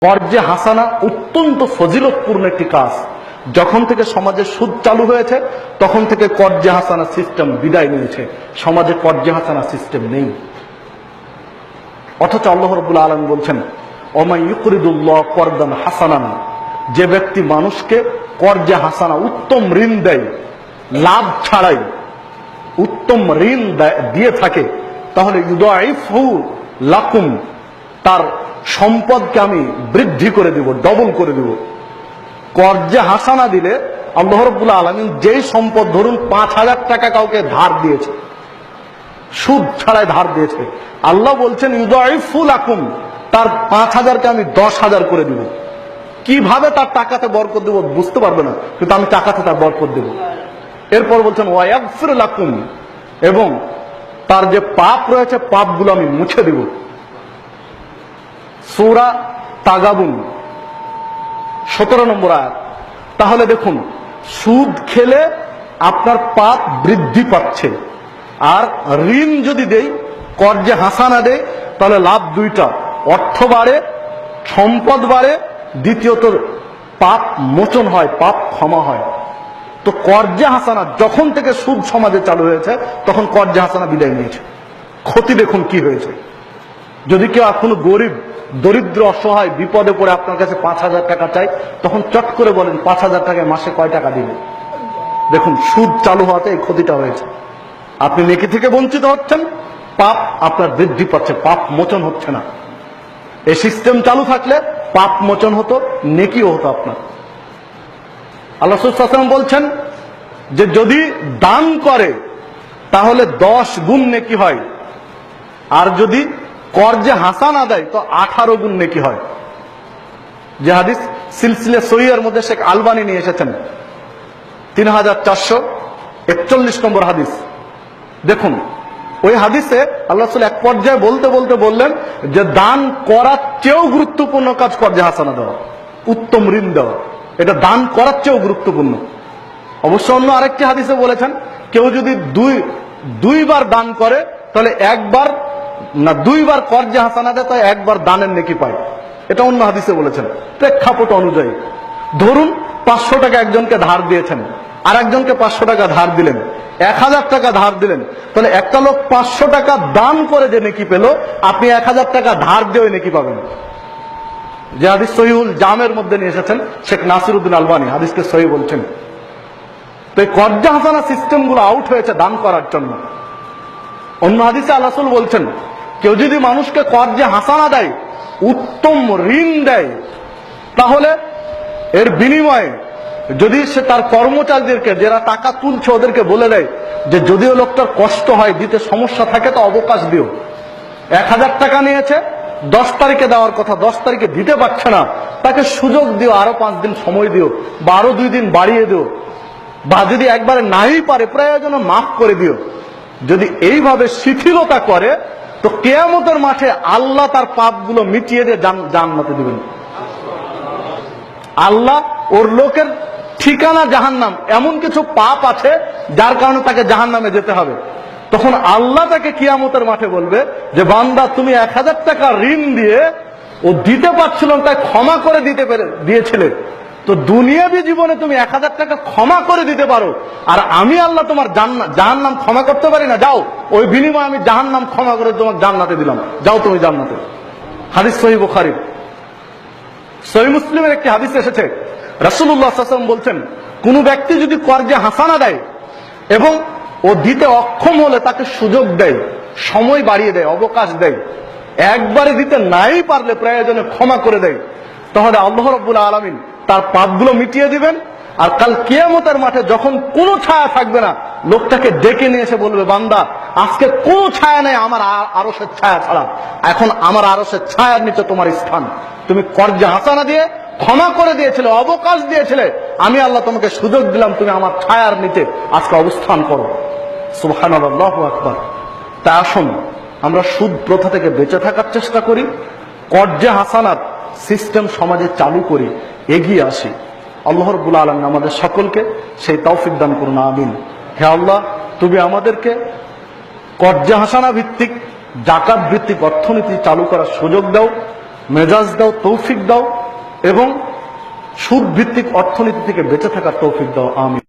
কর্জে হাসানা অত্যন্ত ফজিলতপূর্ণ একটি কাজ। যখন থেকে সমাজে সুদ চালু হয়েছে তখন থেকে কর্জে হাসানা সিস্টেম বিদায় নিয়েছে। সমাজে কর্জে হাসানা সিস্টেম নেই। অথচ আল্লাহ রাব্বুল আলামিন বলছেন, ওমাই ইউকরিদুল্লাহ করদান হাসানান, যে ব্যক্তি মানুষকে কর্জে হাসানা উত্তম ঋণ দেয়, লাভ ছাড়াই উত্তম ঋণ দিয়ে থাকে, তাহলে ইউদাইফহু লাকুম, তার সম্পদকে আমি বৃদ্ধি করে দিব, ডবল করে দিব। কর্জে হাসানা দিলে আল্লাহ রাব্বুল আলামিন যেই সম্পদ, ধরুন ৫,০০০ টাকা কাউকে ধার দিয়েছে, সুদ ছাড়াই ধার দিয়েছে, আল্লাহ বলছেন ইউদাইফু লাকুম, তার ৫,০০০কে আমি ১০,০০০ করে দিব। কিভাবে তার টাকাতে বরকত দেব বুঝতে পারবে না, কিন্তু আমি টাকাতে তার বরকত দেব। এরপর বলছেন ওয়ায়াগফির লাকুম, এবং তার যে পাপ রয়েছে পাপগুলো আমি মুছে দিব। সূরা তাগাবুন ১৭ নম্বর আয়াত। তাহলে দেখুন, সুদ খেলে আপনার পাপ বৃদ্ধি পাচ্ছে, আর ঋণ যদি দেই, কর্জে হাসানা দেয়, তাহলে লাভ দুইটা, অর্থ বাড়ে, সম্পদ বাড়ে, দ্বিতীয়ত পাপ মোচন হয়, পাপ ক্ষমা হয়। তো কর্জে হাসানা যখন থেকে সুদ সমাজে চালু হয়েছে তখন কর্জে হাসানা বিদায় নিয়েছে। ক্ষতি দেখুন কি হয়েছে। যদি কেউ এখনো গরিব, দরিদ্র, অসহায়, বিপদে পড়ে আপনার কাছে ৫,০০০ টাকা চাই, তখন চট করে বলেন ৫,০০০ টাকায় মাসে কয় টাকা দিবে। দেখুন, সুদ চালু হওয়াতে এই ক্ষতিটা হয়েছে। আপনি নেকি থেকে বঞ্চিত হচ্ছেন, পাপ আপনার বৃদ্ধি পাচ্ছে, পাপ মোচন হচ্ছে না। এই সিস্টেম চালু থাকলে পাপ মোচন হতো, নেকিও হতো আপনার। আল্লাহ রাসূল সাল্লাল্লাহু আলাইহি ওয়াসাল্লাম বলছেন যে যদি দান করে তাহলে ১০ গুণ নেকি হয়, আর যদি কর্জে হাসানা দেয় তো 18 গুণ নেকি হয়। যে হাদিস সিলসিলা সহিহের মধ্যে শেখ আলবানী নিয়ে এসেছেন, ৩৪৪১ নম্বর হাদিস। দেখুন, ওই হাদিসে আল্লাহ রাসূল এক পর্যায়ে বলতে বলতে বললেন যে দান করার চেয়েও গুরুত্বপূর্ণ কাজ কর্জে হাসানা দেওয়া, উত্তম ঋণ দেওয়া। এটা দান করার চেয়েও গুরুত্বপূর্ণ। অবশ্য অন্য আরেকটি হাদিসে বলেছেন, কেউ যদি দুইবার দান করে তাহলে একবার না, দুইবার কর্জে হাসানা দেয় তাই একবার দানের নেকি পায়। এটা অন্য হাদিসে বলেছেন। প্রেক্ষাপট অনুযায়ী ধরুন ৫০০ টাকা একজনকে ধার দিয়েছেন, আর একজনকে ৫০০ টাকা ধার দিলেন, ১,০০০ টাকা ধার দিলেন, তাহলে একটা লোক ৫০০ টাকা দান করে যে নেকি পেল, আপনি ১,০০০ টাকা ধার দিয়ে নেকি পাবেন। যে হাদিস সহিহুল জামের মধ্যে নিয়ে এসেছেন শেখ নাসিরউদ্দিন আলবানী, হাদিসকে সহিহ বলছেন। তো এই কর্জে হাসানা সিস্টেম গুলো আউট হয়েছে দান করার জন্য। অন্য হাদিসে আল্লাহ রাসূল বলছেন, কেউ যদি মানুষকে কর্জে হাসানা দেয়, উত্তম ঋণ দেয়, তাহলে এর বিনিময়ে যদি সে তার কর্মচারীদেরকে, যারা টাকা তুলছে, ওদেরকে বলে দেয় যে যদিও লোকটার কষ্ট হয়, দিতে সমস্যা থাকে, তো অবকাশ দিও। ১,০০০ টাকা নিয়েছে, ১০ তারিখে দেওয়ার কথা, ১০ তারিখে দিতে পারছে না, তাকে সুযোগ দিও, আরো ৫ দিন সময় দিও, বা আরো ২ দিন বাড়িয়ে দিও, বা যদি একবারে নাই পারে প্রয়োজনে মাফ করে দিও। যদি এইভাবে শিথিলতা করে তো কিয়ামতের মাঠে আল্লাহ তার পাপগুলো মিটিয়ে দিয়ে জান্নাতে দিবেন। আল্লাহ ওর লোকের ঠিকানা জাহান্নাম, এমন কিছু পাপ আছে যার কারণে তাকে জাহান্নামে যেতে হবে। তখন আল্লাহ তাকে কিয়ামতের মাঠে বলবে যে বান্দা, তুমি ১,০০০ টাকা ঋণ দিয়ে ও দিতে পারছিল না, তাই ক্ষমা করে দিয়েছিলে, তো দুনিয়াবী জীবনে তুমি ১,০০০ টাকা ক্ষমা করে দিতে পারো, আর আমি আল্লাহ তোমার জাহান্নাম ক্ষমা করতে পারি না, যাও ওই বিনিময়ে আমি জাহান্নাম ক্ষমা করে তোমাকে জান্নাতে দিলাম, যাও তুমি জান্নাতে। হাদিস সহিহ বুখারী। সহিহ মুসলিমের একটি হাদিস এসেছে, রাসূলুল্লাহ সাল্লাল্লাহু আলাইহি ওয়াসাল্লাম বলছেন, কোন ব্যক্তি যদি কর্জে হাসানা দেয় এবং ও দিতে অক্ষম হলে তাকে সুযোগ দেয়, সময় বাড়িয়ে দেয়, অবকাশ দেয়, একবারে দিতে নাই পারলে প্রয়োজনে ক্ষমা করে দেয়, তাহলে আল্লাহ রাব্বুল আলামিন তার পাপগুলো মিটিয়ে দিবেন। আর কাল কিয়ামতের মাঠে যখন কোনো ছায়া থাকবে না, লোকটাকে ডেকে নিয়ে এসে বলবে, বান্দা, আজকে কোনো ছায়া নেই আমার আরশের ছায়া ছাড়া, এখন আমার আরশের ছায়ার নিচে তোমার স্থান। তুমি কর্জে হাসানা দিয়ে ক্ষমা করে দিয়েছিলে, অবকাশ দিয়েছিলে, আমি আল্লাহ তোমাকে সুযোগ দিলাম, তুমি আমার ছায়ার নিচে আজকে অবস্থান করো। সুবহানাল্লাহ, আল্লাহু আকবার। তা আসুন আমরা সুদ প্রথা থেকে বেঁচে থাকার চেষ্টা করি, কর্জে হাসানাত সিস্টেম সমাজে চালু করি, এগিয়ে আসি। আল্লাহ রাব্বুল আলামিন আমাদের সকলকে সেই তৌফিক দান করুন, আমিন। হে আল্লাহ, তুমি আমাদেরকে কর্জে হাসানা ভিত্তিক, যাকাত ভিত্তিক অর্থনীতি চালু করার সুযোগ দাও। মেজাজ দাও, তৌফিক দাও এবং সুদ ভিত্তিক অর্থনীতি থেকে বেঁচে থাকার তৌফিক দাও। আমিন।